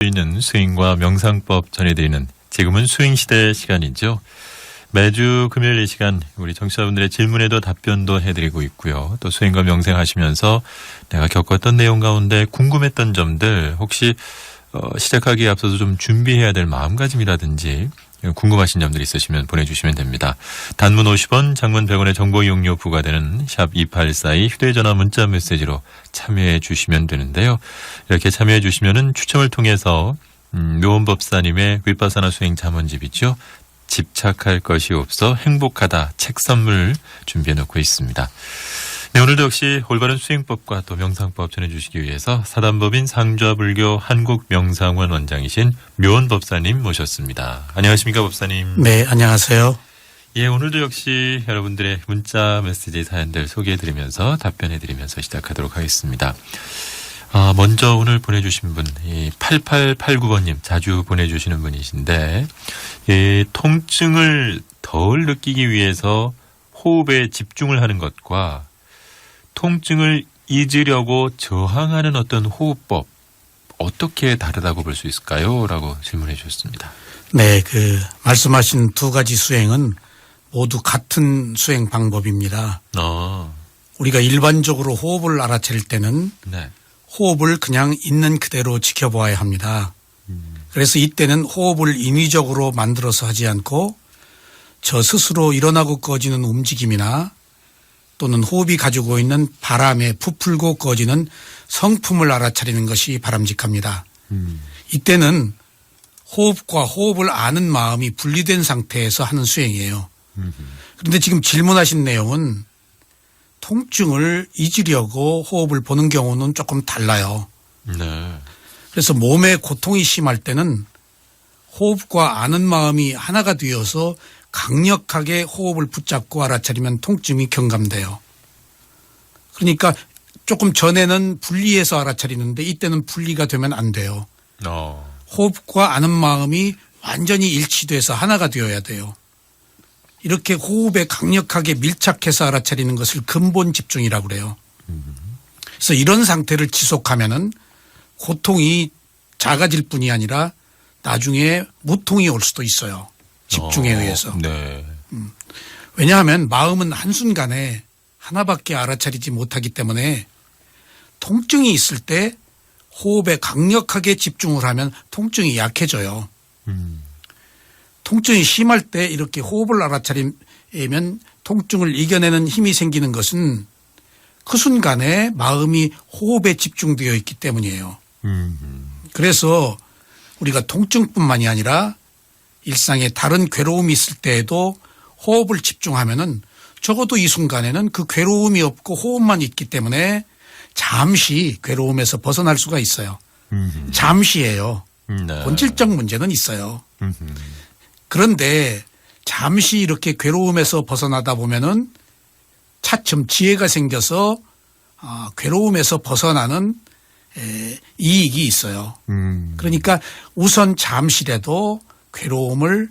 있는 스윙과 명상법 전해드리는 지금은 스윙시대 시간이죠. 매주 금요일 이 시간 우리 청취자분들의 질문에도 답변도 해드리고 있고요. 또 스윙과 명상하시면서 내가 겪었던 내용 가운데 궁금했던 점들 혹시 시작하기에 앞서서 좀 준비해야 될 마음가짐이라든지 궁금하신 점들 있으시면 보내주시면 됩니다. 단문 50원, 장문 100원의 정보 이용료 부과되는 샵 2842 휴대전화 문자 메시지로 참여해 주시면 되는데요. 이렇게 참여해 주시면은 추첨을 통해서 묘원법사님의 윗바사나 수행 잠언집이죠. 집착할 것이 없어 행복하다 책 선물 준비해 놓고 있습니다. 네, 오늘도 역시 올바른 수행법과 또 명상법 전해주시기 위해서 사단법인 상좌불교 한국명상원 원장이신 묘원법사님 모셨습니다. 안녕하십니까 법사님. 네, 안녕하세요. 예, 오늘도 역시 여러분들의 문자 메시지 사연들 소개해드리면서 답변해드리면서 시작하도록 하겠습니다. 먼저 오늘 보내주신 분, 8889번님 자주 보내주시는 분이신데 통증을 덜 느끼기 위해서 호흡에 집중을 하는 것과 통증을 잊으려고 저항하는 어떤 호흡법 어떻게 다르다고 볼 수 있을까요? 라고 질문해 주셨습니다. 네, 말씀하신 두 가지 수행은 모두 같은 수행 방법입니다. 우리가 일반적으로 호흡을 알아차릴 때는 네. 호흡을 그냥 있는 그대로 지켜보아야 합니다. 그래서 이때는 호흡을 인위적으로 만들어서 하지 않고 저 스스로 일어나고 꺼지는 움직임이나 또는 호흡이 가지고 있는 바람에 부풀고 꺼지는 성품을 알아차리는 것이 바람직합니다. 이때는 호흡과 호흡을 아는 마음이 분리된 상태에서 하는 수행이에요. 그런데 지금 질문하신 내용은 통증을 잊으려고 호흡을 보는 경우는 조금 달라요. 네. 그래서 몸에 고통이 심할 때는 호흡과 아는 마음이 하나가 되어서 강력하게 호흡을 붙잡고 알아차리면 통증이 경감돼요. 그러니까 조금 전에는 분리해서 알아차리는데 이때는 분리가 되면 안 돼요. 호흡과 아는 마음이 완전히 일치돼서 하나가 되어야 돼요. 이렇게 호흡에 강력하게 밀착해서 알아차리는 것을 근본 집중이라고 그래요. 그래서 이런 상태를 지속하면은 고통이 작아질 뿐이 아니라 나중에 무통이 올 수도 있어요. 집중에 의해서. 네. 왜냐하면 마음은 한순간에 하나밖에 알아차리지 못하기 때문에 통증이 있을 때 호흡에 강력하게 집중을 하면 통증이 약해져요. 통증이 심할 때 이렇게 호흡을 알아차리면 통증을 이겨내는 힘이 생기는 것은 그 순간에 마음이 호흡에 집중되어 있기 때문이에요. 그래서 우리가 통증뿐만이 아니라 일상에 다른 괴로움이 있을 때에도 호흡을 집중하면은 적어도 이 순간에는 그 괴로움이 없고 호흡만 있기 때문에 잠시 괴로움에서 벗어날 수가 있어요. 잠시예요. 네. 본질적 문제는 있어요. 그런데 잠시 이렇게 괴로움에서 벗어나다 보면은 차츰 지혜가 생겨서 괴로움에서 벗어나는 이익이 있어요. 그러니까 우선 잠시라도 괴로움을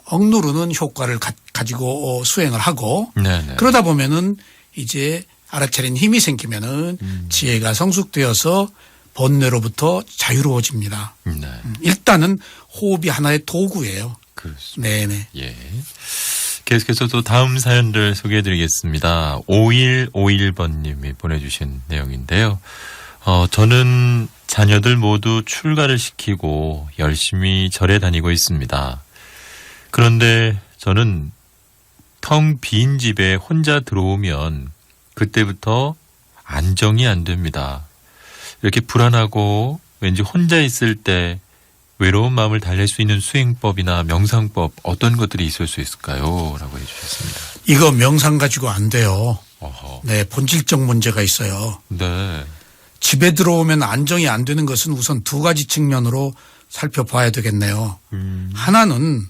억누르는 효과를 가지고 수행을 하고 네네. 그러다 보면은 이제 알아차린 힘이 생기면은 지혜가 성숙되어서 번뇌로부터 자유로워집니다. 네. 일단은 호흡이 하나의 도구예요. 그렇습니다. 네네. 예. 계속해서 또 다음 사연들 소개해드리겠습니다. 5151번님이 보내주신 내용인데요. 저는 자녀들 모두 출가를 시키고 열심히 절에 다니고 있습니다. 그런데 저는 텅 빈 집에 혼자 들어오면 그때부터 안정이 안 됩니다. 이렇게 불안하고 왠지 혼자 있을 때 외로운 마음을 달랠 수 있는 수행법이나 명상법 어떤 것들이 있을 수 있을까요? 라고 해주셨습니다. 이거 명상 가지고 안 돼요. 어허. 네, 본질적 문제가 있어요. 네. 집에 들어오면 안정이 안 되는 것은 우선 두 가지 측면으로 살펴봐야 되겠네요. 하나는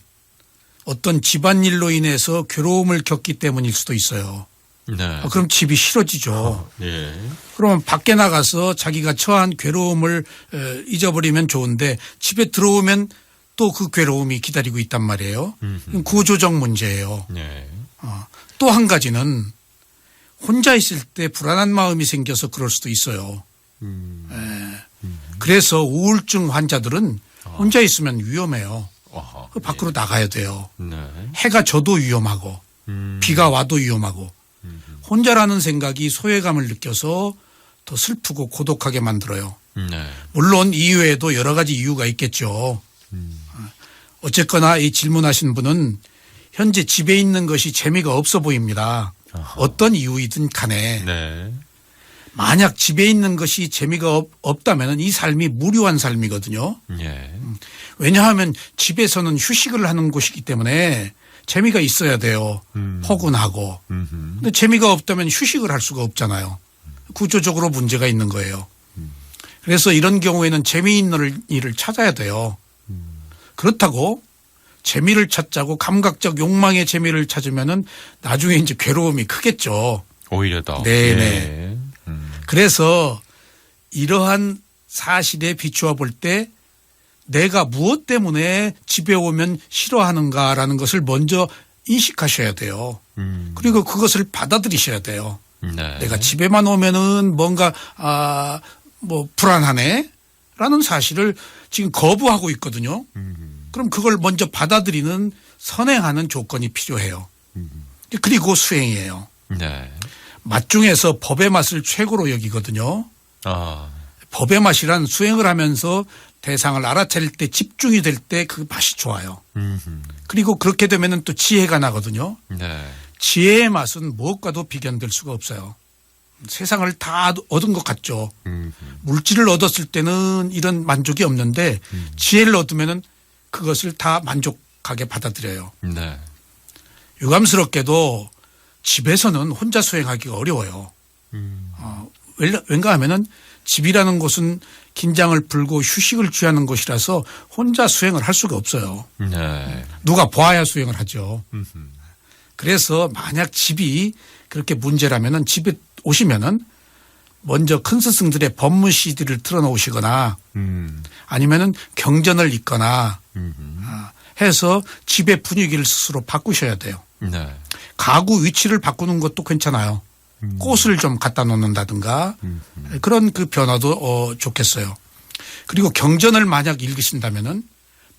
어떤 집안일로 인해서 괴로움을 겪기 때문일 수도 있어요. 네. 그럼 집이 싫어지죠. 예. 그러면 밖에 나가서 자기가 처한 괴로움을 잊어버리면 좋은데 집에 들어오면 또 그 괴로움이 기다리고 있단 말이에요. 구조적 문제예요. 네. 또 한 가지는 혼자 있을 때 불안한 마음이 생겨서 그럴 수도 있어요. 그래서 우울증 환자들은 혼자 있으면 위험해요. 어허, 그 밖으로 나가야 돼요. 네. 해가 져도 위험하고 비가 와도 위험하고 혼자라는 생각이 소외감을 느껴서 더 슬프고 고독하게 만들어요. 네. 물론 이외에도 여러 가지 이유가 있겠죠. 어쨌거나 이 질문하신 분은 현재 집에 있는 것이 재미가 없어 보입니다. 어떤 이유이든 간에 네. 만약 집에 있는 것이 재미가 없다면 이 삶이 무료한 삶이거든요. 예. 왜냐하면 집에서는 휴식을 하는 곳이기 때문에 재미가 있어야 돼요. 포근하고. 근데 재미가 없다면 휴식을 할 수가 없잖아요. 구조적으로 문제가 있는 거예요. 그래서 이런 경우에는 재미있는 일을 찾아야 돼요. 그렇다고 재미를 찾자고 감각적 욕망의 재미를 찾으면은 나중에 이제 괴로움이 크겠죠. 오히려 더. 네네. 예. 그래서 이러한 사실에 비추어 볼 때 내가 무엇 때문에 집에 오면 싫어하는가라는 것을 먼저 인식하셔야 돼요. 그리고 그것을 받아들이셔야 돼요. 네. 내가 집에만 오면은 뭔가 뭐 불안하네 라는 사실을 지금 거부하고 있거든요. 그럼 그걸 먼저 받아들이는 선행하는 조건이 필요해요. 그리고 수행이에요. 네. 맛 중에서 법의 맛을 최고로 여기거든요. 아. 법의 맛이란 수행을 하면서 대상을 알아차릴 때 집중이 될 때 그 맛이 좋아요. 그리고 그렇게 되면은 또 지혜가 나거든요. 네. 지혜의 맛은 무엇과도 비견될 수가 없어요. 세상을 다 얻은 것 같죠. 물질을 얻었을 때는 이런 만족이 없는데 지혜를 얻으면은 그것을 다 만족하게 받아들여요. 네. 유감스럽게도 집에서는 혼자 수행하기가 어려워요. 왠가 하면은 집이라는 곳은 긴장을 풀고 휴식을 취하는 곳이라서 혼자 수행을 할 수가 없어요. 네. 누가 봐야 수행을 하죠. 그래서 만약 집이 그렇게 문제라면은 집에 오시면은 먼저 큰 스승들의 법문 CD를 틀어놓으시거나 아니면은 경전을 읽거나 해서 집의 분위기를 스스로 바꾸셔야 돼요. 네. 가구 위치를 바꾸는 것도 괜찮아요. 꽃을 좀 갖다 놓는다든가 그런 그 변화도 좋겠어요. 그리고 경전을 만약 읽으신다면은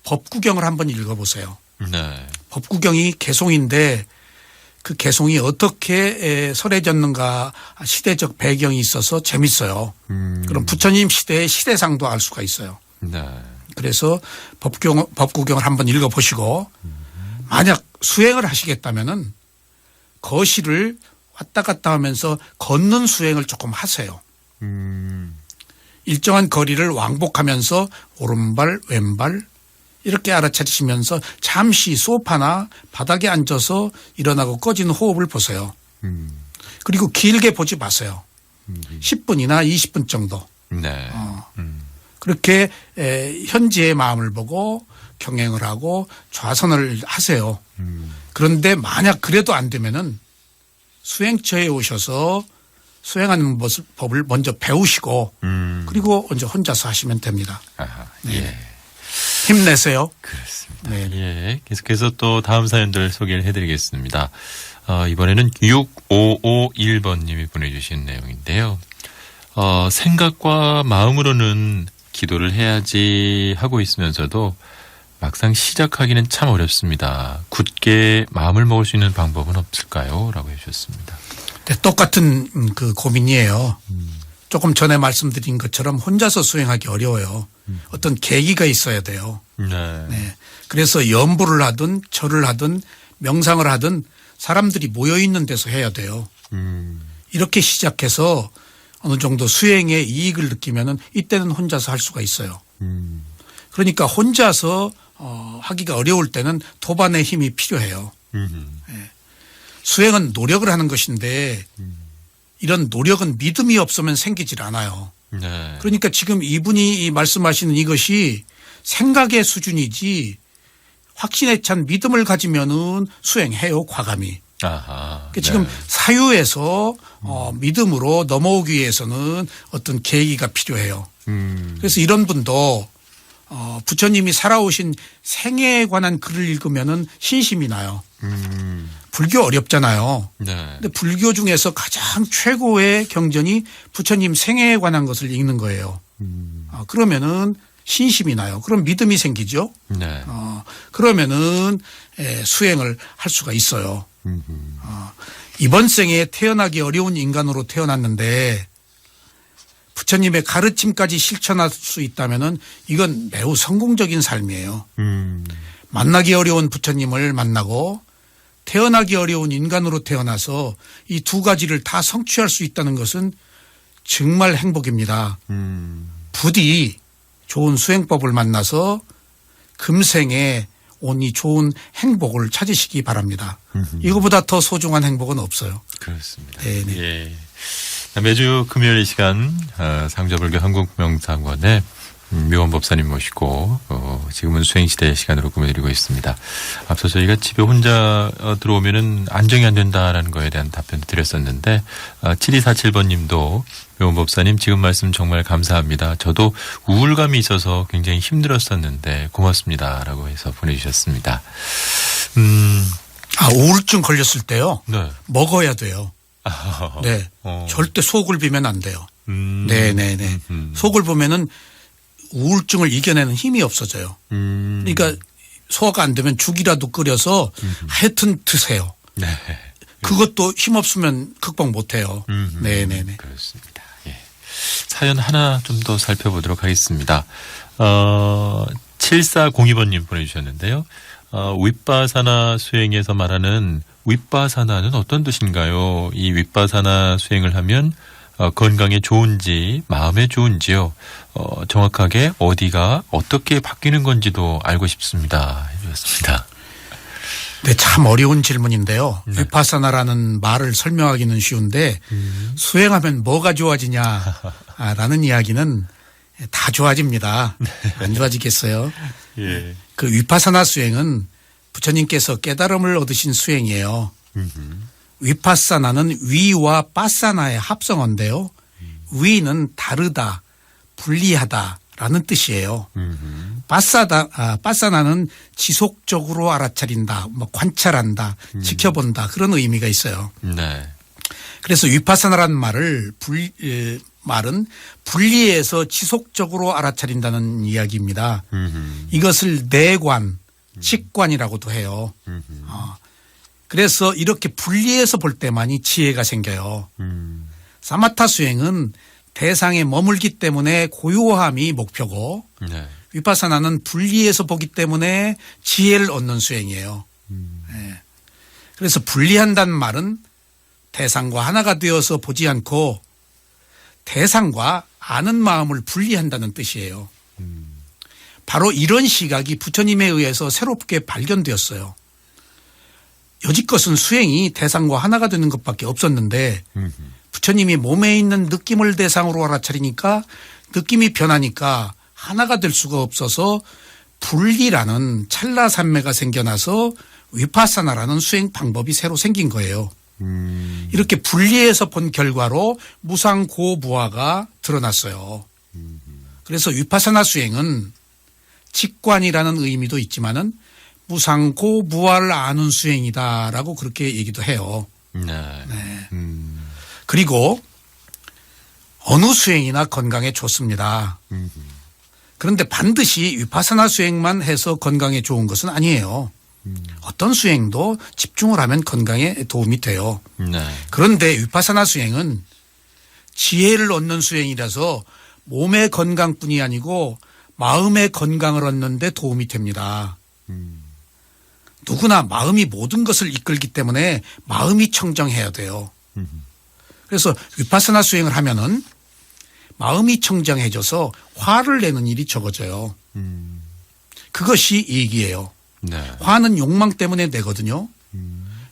법구경을 한번 읽어보세요. 네. 법구경이 개송인데 그 개송이 어떻게 설해졌는가 시대적 배경이 있어서 재밌어요. 그럼 부처님 시대의 시대상도 알 수가 있어요. 네. 그래서 법구경을 한번 읽어보시고 만약 수행을 하시겠다면은 거실을 왔다 갔다 하면서 걷는 수행을 조금 하세요. 일정한 거리를 왕복하면서 오른발 왼발 이렇게 알아차리시면서 잠시 소파나 바닥에 앉아서 일어나고 꺼지는 호흡을 보세요. 그리고 길게 보지 마세요. 10분이나 20분 정도. 네. 그렇게 현지의 마음을 보고 경행을 하고 좌선을 하세요. 그런데 만약 그래도 안 되면은 수행처에 오셔서 수행하는 법을 먼저 배우시고 그리고 먼저 혼자서 하시면 됩니다. 아하, 네. 예. 힘내세요. 그렇습니다. 네. 예. 계속해서 또 다음 사연들 소개를 해드리겠습니다. 이번에는 6551번님이 보내주신 내용인데요. 생각과 마음으로는 기도를 해야지 하고 있으면서도 막상 시작하기는 참 어렵습니다. 굳게 마음을 먹을 수 있는 방법은 없을까요? 라고 해주셨습니다. 네, 똑같은 그 고민이에요. 조금 전에 말씀드린 것처럼 혼자서 수행하기 어려워요. 어떤 계기가 있어야 돼요. 네. 네. 그래서 연부를 하든 절을 하든 명상을 하든 사람들이 모여 있는 데서 해야 돼요. 이렇게 시작해서 어느 정도 수행에 이익을 느끼면은 이때는 혼자서 할 수가 있어요. 그러니까 혼자서 하기가 어려울 때는 도반의 힘이 필요해요. 네. 수행은 노력을 하는 것인데 이런 노력은 믿음이 없으면 생기질 않아요. 네. 그러니까 지금 이분이 말씀하시는 이것이 생각의 수준이지 확신에 찬 믿음을 가지면은 수행해요, 과감히. 아하. 그러니까 지금 네. 사유에서 믿음으로 넘어오기 위해서는 어떤 계기가 필요해요. 그래서 이런 분도 부처님이 살아오신 생애에 관한 글을 읽으면은 신심이 나요. 불교 어렵잖아요. 네. 근데 불교 중에서 가장 최고의 경전이 부처님 생애에 관한 것을 읽는 거예요. 그러면은 신심이 나요. 그럼 믿음이 생기죠. 네. 그러면은 수행을 할 수가 있어요. 이번 생에 태어나기 어려운 인간으로 태어났는데 부처님의 가르침까지 실천할 수 있다면은 이건 매우 성공적인 삶이에요. 만나기 어려운 부처님을 만나고 태어나기 어려운 인간으로 태어나서 이 두 가지를 다 성취할 수 있다는 것은 정말 행복입니다. 부디 좋은 수행법을 만나서 금생에 온 이 좋은 행복을 찾으시기 바랍니다. 이거보다 더 소중한 행복은 없어요. 그렇습니다. 네네. 예. 매주 금요일 이 시간 상주불교 한국명상원의 묘원 법사님 모시고 지금은 수행시대 시간으로 꾸며드리고 있습니다. 앞서 저희가 집에 혼자 들어오면은 안정이 안 된다라는 거에 대한 답변을 드렸었는데 7247번님도 묘원 법사님 지금 말씀 정말 감사합니다. 저도 우울감이 있어서 굉장히 힘들었었는데 고맙습니다라고 해서 보내주셨습니다. 우울증 걸렸을 때요. 네. 먹어야 돼요. 네. 절대 속을 비면 안 돼요. 네네네. 속을 보면은 우울증을 이겨내는 힘이 없어져요. 그러니까 소화가 안 되면 죽이라도 끓여서 하여튼 드세요. 네. 그것도 힘 없으면 극복 못 해요. 네네네. 그렇습니다. 예. 사연 하나 좀 더 살펴보도록 하겠습니다. 7402번님 보내주셨는데요. 윗바사나 수행에서 말하는 윗바사나는 어떤 뜻인가요? 이 윗바사나 수행을 하면 건강에 좋은지 마음에 좋은지요. 정확하게 어디가 어떻게 바뀌는 건지도 알고 싶습니다. 해주셨습니다. 네, 참 어려운 질문인데요. 네. 위파사나라는 말을 설명하기는 쉬운데 수행하면 뭐가 좋아지냐라는 이야기는 다 좋아집니다. 안 좋아지겠어요? 예. 그 위파사나 수행은 부처님께서 깨달음을 얻으신 수행이에요. 위파사나는 위와 빠사나의 합성어인데요. 위는 다르다, 분리하다라는 뜻이에요. 빠사나는 지속적으로 알아차린다, 관찰한다, 지켜본다 그런 의미가 있어요. 네. 그래서 위파사나라는 말은 분리해서 지속적으로 알아차린다는 이야기입니다. 이것을 내관, 직관이라고도 해요. 그래서 이렇게 분리해서 볼 때만이 지혜가 생겨요. 사마타 수행은 대상에 머물기 때문에 고요함이 목표고 네. 위파사나는 분리해서 보기 때문에 지혜를 얻는 수행이에요. 네. 그래서 분리한다는 말은 대상과 하나가 되어서 보지 않고 대상과 아는 마음을 분리한다는 뜻이에요. 바로 이런 시각이 부처님에 의해서 새롭게 발견되었어요. 여지껏은 수행이 대상과 하나가 되는 것밖에 없었는데 부처님이 몸에 있는 느낌을 대상으로 알아차리니까 느낌이 변하니까 하나가 될 수가 없어서 분리라는 찰나산매가 생겨나서 위파사나라는 수행 방법이 새로 생긴 거예요. 이렇게 분리해서 본 결과로 무상고무화가 드러났어요. 그래서 위파사나 수행은 직관이라는 의미도 있지만은 무상고무화를 아는 수행이다라고 그렇게 얘기도 해요. 네. 네. 그리고 어느 수행이나 건강에 좋습니다. 그런데 반드시 위파사나 수행만 해서 건강에 좋은 것은 아니에요. 어떤 수행도 집중을 하면 건강에 도움이 돼요. 네. 그런데 위파사나 수행은 지혜를 얻는 수행이라서 몸의 건강뿐이 아니고 마음의 건강을 얻는 데 도움이 됩니다. 누구나 마음이 모든 것을 이끌기 때문에 마음이 청정해야 돼요. 그래서 위파사나 수행을 하면은 마음이 청정해져서 화를 내는 일이 적어져요. 그것이 이익이에요. 네. 화는 욕망 때문에 내거든요.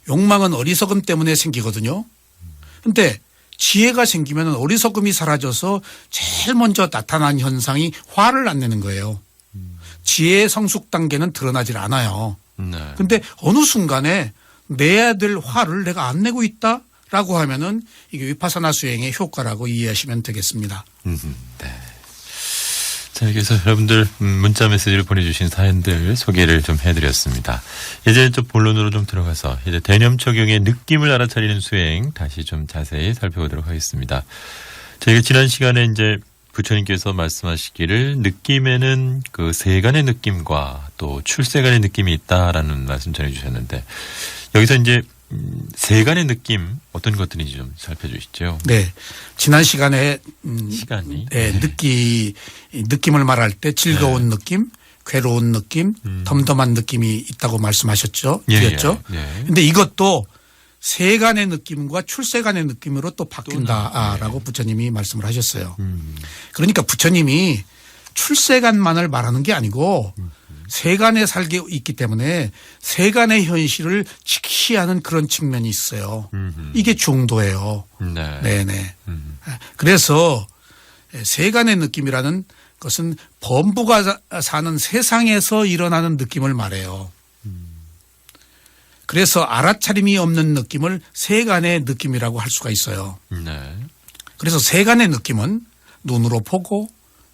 욕망은 어리석음 때문에 생기거든요. 그런데 지혜가 생기면 어리석음이 사라져서 제일 먼저 나타난 현상이 화를 안 내는 거예요. 지혜의 성숙 단계는 드러나질 않아요. 네. 근데 어느 순간에 내야 될 화를 내가 안 내고 있다라고 하면은 이게 위파사나 수행의 효과라고 이해하시면 되겠습니다. 네. 자, 여기서 여러분들 문자 메시지를 보내주신 사연들 소개를 좀 해드렸습니다. 이제 좀 본론으로 좀 들어가서 이제 대념 적용의 느낌을 알아차리는 수행 다시 좀 자세히 살펴보도록 하겠습니다. 저희가 지난 시간에 이제 부처님께서 말씀하시기를 느낌에는 그 세간의 느낌과 또 출세간의 느낌이 있다라는 말씀 전해주셨는데 여기서 이제 세간의 느낌 어떤 것들인지 좀 살펴주시죠. 네. 지난 시간에 시간이 네, 느낌을 말할 때 즐거운 느낌, 괴로운 느낌, 덤덤한 느낌이 있다고 말씀하셨죠. 드렸죠. 근데 이것도 세간의 느낌과 출세간의 느낌으로 또 바뀐다라고 부처님이 말씀을 하셨어요. 그러니까 부처님이 출세간만을 말하는 게 아니고 세간에 살게 있기 때문에 세간의 현실을 직시하는 그런 측면이 있어요. 이게 중도예요. 네네. 그래서 세간의 느낌이라는 것은 범부가 사는 세상에서 일어나는 느낌을 말해요. 그래서 알아차림이 없는 느낌을 세간의 느낌이라고 할 수가 있어요. 그래서 세간의 느낌은 눈으로 보고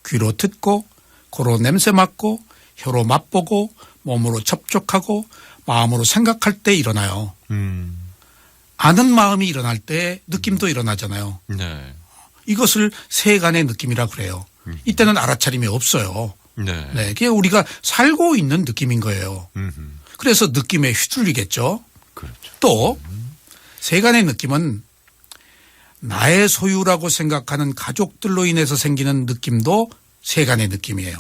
귀로 듣고 코로 냄새 맡고 혀로 맛보고 몸으로 접촉하고 마음으로 생각할 때 일어나요. 아는 마음이 일어날 때 느낌도 일어나잖아요. 이것을 세간의 느낌이라고 그래요. 이때는 알아차림이 없어요. 네, 그게 우리가 살고 있는 느낌인 거예요. 그래서 느낌에 휘둘리겠죠. 그렇죠. 또 세간의 느낌은 나의 소유라고 생각하는 가족들로 인해서 생기는 느낌도 세간의 느낌이에요.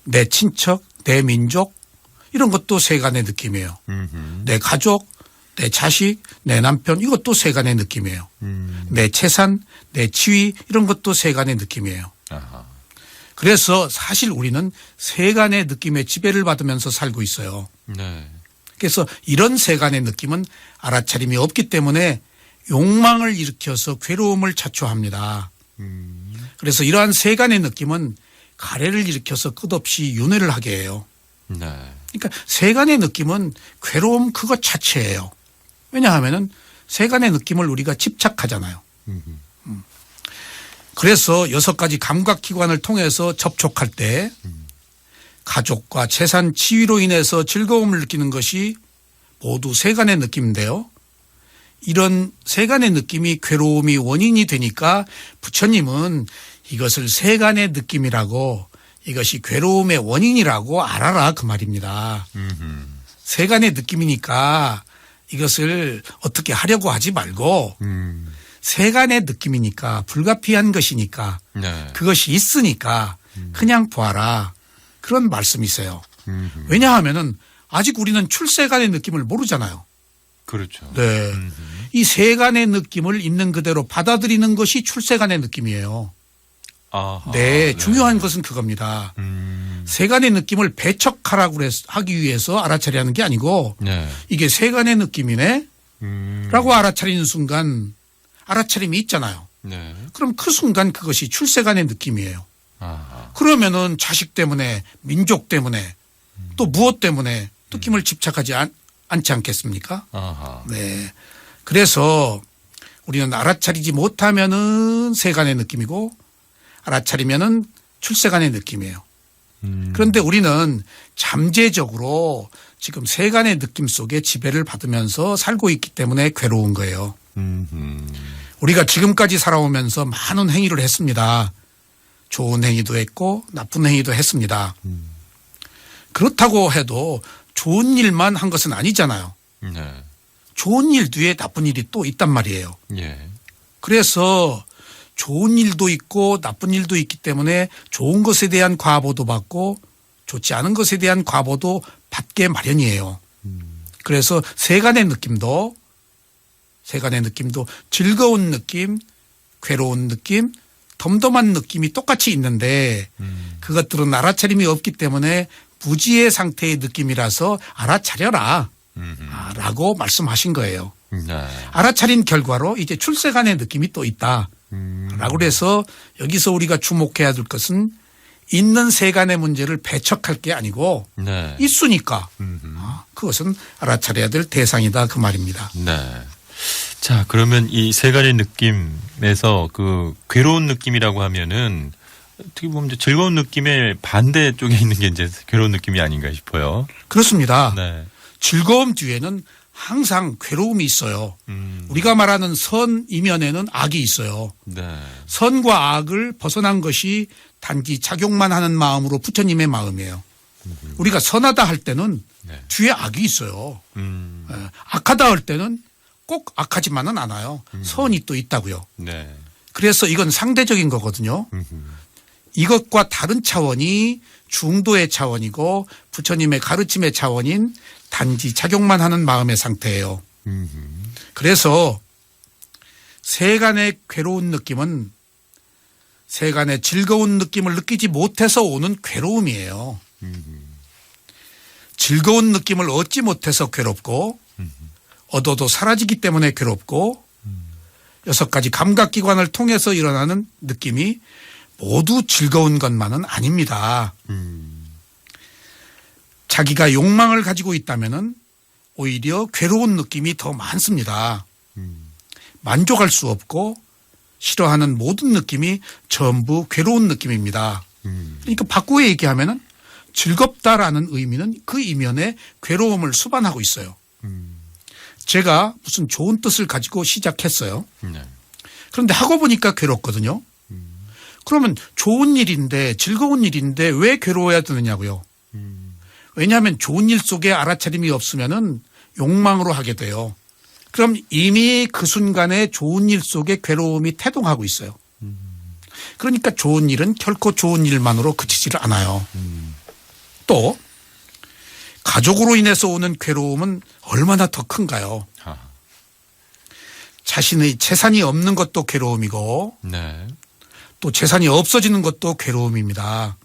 내 친척, 내 민족 이런 것도 세간의 느낌이에요. 내 가족, 내 자식, 내 남편 이것도 세간의 느낌이에요. 내 재산, 내 지위 이런 것도 세간의 느낌이에요. 그래서 사실 우리는 세간의 느낌에 지배를 받으면서 살고 있어요. 그래서 이런 세간의 느낌은 알아차림이 없기 때문에 욕망을 일으켜서 괴로움을 자초합니다. 그래서 이러한 세간의 느낌은 가래를 일으켜서 끝없이 윤회를 하게 해요. 그러니까 세간의 느낌은 괴로움 그것 자체예요. 왜냐하면은 세간의 느낌을 우리가 집착하잖아요. 그래서 6가지 감각기관을 통해서 접촉할 때 가족과 재산, 지위로 인해서 즐거움을 느끼는 것이 모두 세간의 느낌인데요. 이런 세간의 느낌이 괴로움이 원인이 되니까 부처님은 이것을 세간의 느낌이라고 이것이 괴로움의 원인이라고 알아라 그 말입니다. 세간의 느낌이니까 이것을 어떻게 하려고 하지 말고 세간의 느낌이니까 불가피한 것이니까 그것이 있으니까 그냥 보아라 그런 말씀이세요. 왜냐하면은 아직 우리는 출세간의 느낌을 모르잖아요. 그렇죠. 네. 이 세간의 느낌을 있는 그대로 받아들이는 것이 출세간의 느낌이에요. 네, 중요한 것은 그겁니다. 세간의 느낌을 배척하라고 하기 위해서 알아차리는 게 아니고 이게 세간의 느낌이네 라고 알아차리는 순간 알아차림이 있잖아요. 그럼 그 순간 그것이 출세간의 느낌이에요. 그러면은 자식 때문에 민족 때문에 또 무엇 때문에 느낌을 집착하지 않지 않겠습니까? 네. 그래서 우리는 알아차리지 못하면은 세간의 느낌이고 알아차리면은 출세간의 느낌이에요. 그런데 우리는 잠재적으로 지금 세간의 느낌 속에 지배를 받으면서 살고 있기 때문에 괴로운 거예요. 우리가 지금까지 살아오면서 많은 행위를 했습니다. 좋은 행위도 했고 나쁜 행위도 했습니다. 그렇다고 해도 좋은 일만 한 것은 아니잖아요. 좋은 일 뒤에 나쁜 일이 또 있단 말이에요. 그래서 좋은 일도 있고 나쁜 일도 있기 때문에 좋은 것에 대한 과보도 받고 좋지 않은 것에 대한 과보도 받게 마련이에요. 그래서 세간의 느낌도 즐거운 느낌, 괴로운 느낌, 덤덤한 느낌이 똑같이 있는데 그것들은 알아차림이 없기 때문에 무지의 상태의 느낌이라서 알아차려라 라고 말씀하신 거예요. 알아차린 결과로 이제 출세간의 느낌이 또 있다 라고 해서 여기서 우리가 주목해야 될 것은 있는 세간의 문제를 배척할 게 아니고 있으니까 그것은 알아차려야 될 대상이다 그 말입니다. 자, 그러면 이 세간의 느낌에서 그 괴로운 느낌이라고 하면은 어떻게 보면 이제 즐거운 느낌의 반대 쪽에 있는 게 이제 괴로운 느낌이 아닌가 싶어요. 그렇습니다. 즐거움 뒤에는 항상 괴로움이 있어요. 우리가 말하는 선 이면에는 악이 있어요. 네. 선과 악을 벗어난 것이 단지 작용만 하는 마음으로 부처님의 마음이에요. 우리가 선하다 할 때는 네. 뒤에 악이 있어요. 악하다 할 때는 꼭 악하지만은 않아요. 선이 또 있다고요. 네. 그래서 이건 상대적인 거거든요. 이것과 다른 차원이 중도의 차원이고 부처님의 가르침의 차원인 단지 작용만 하는 마음의 상태예요. 그래서 세간의 괴로운 느낌은 세간의 즐거운 느낌을 느끼지 못해서 오는 괴로움이에요. 즐거운 느낌을 얻지 못해서 괴롭고 얻어도 사라지기 때문에 괴롭고 6가지 감각기관을 통해서 일어나는 느낌이 모두 즐거운 것만은 아닙니다. 자기가 욕망을 가지고 있다면은 오히려 괴로운 느낌이 더 많습니다. 만족할 수 없고 싫어하는 모든 느낌이 전부 괴로운 느낌입니다. 그러니까 바꾸어 얘기하면은 즐겁다라는 의미는 그 이면에 괴로움을 수반하고 있어요. 제가 무슨 좋은 뜻을 가지고 시작했어요. 네. 그런데 하고 보니까 괴롭거든요. 그러면 좋은 일인데 즐거운 일인데 왜 괴로워야 되느냐고요. 왜냐하면 좋은 일 속에 알아차림이 없으면은 욕망으로 하게 돼요. 그럼 이미 그 순간에 좋은 일 속에 괴로움이 태동하고 있어요. 그러니까 좋은 일은 결코 좋은 일만으로 그치지를 않아요. 또 가족으로 인해서 오는 괴로움은 얼마나 더 큰가요? 아. 자신의 재산이 없는 것도 괴로움이고 네. 또 재산이 없어지는 것도 괴로움입니다.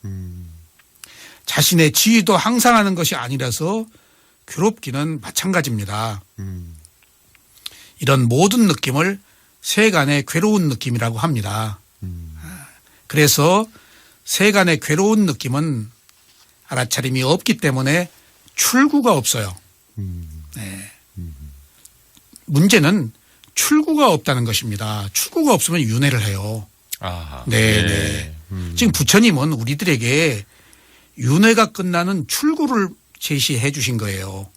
자신의 지위도 항상하는 것이 아니라서 괴롭기는 마찬가지입니다. 이런 모든 느낌을 세간의 괴로운 느낌이라고 합니다. 그래서 세간의 괴로운 느낌은 알아차림이 없기 때문에 출구가 없어요. 네. 문제는 출구가 없다는 것입니다. 출구가 없으면 윤회를 해요. 아. 네, 네. 네. 지금 부처님은 우리들에게 윤회가 끝나는 출구를 제시해 주신 거예요.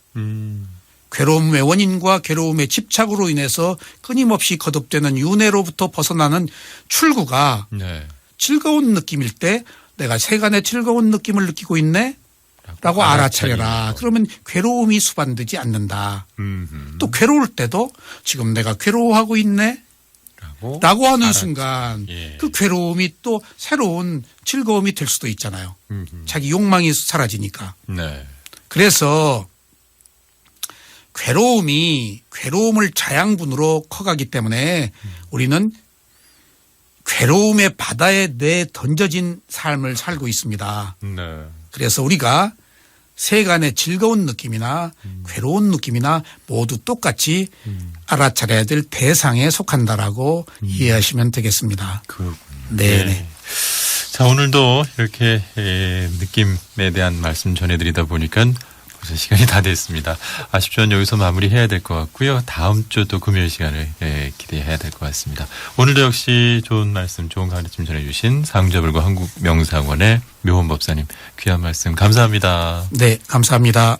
괴로움의 원인과 괴로움의 집착으로 인해서 끊임없이 거듭되는 윤회로부터 벗어나는 출구가 네. 즐거운 느낌일 때 내가 세간의 즐거운 느낌을 느끼고 있네? 라고 알아차려라. 그러면 괴로움이 수반되지 않는다. 또 괴로울 때도 지금 내가 괴로워하고 있네? 라고 하는 순간 예. 그 괴로움이 또 새로운 즐거움이 될 수도 있잖아요. 자기 욕망이 사라지니까. 네. 그래서 괴로움을 자양분으로 커가기 때문에 우리는 괴로움의 바다에 내 던져진 삶을 살고 있습니다. 네. 그래서 우리가 세간의 즐거운 느낌이나 괴로운 느낌이나 모두 똑같이 알아차려야 될 대상에 속한다라고 이해하시면 되겠습니다. 그렇군요. 네네. 네. 자, 오늘도 이렇게 느낌에 대한 말씀 전해드리다 보니까 벌써 시간이 다 됐습니다. 아쉽지만 여기서 마무리해야 될 것 같고요. 다음 주 또 금요일 시간을 기대해야 될 것 같습니다. 오늘도 역시 좋은 말씀, 좋은 가르침 전해주신 상주불고 한국명상원의 묘원법사님 귀한 말씀 감사합니다. 네, 감사합니다.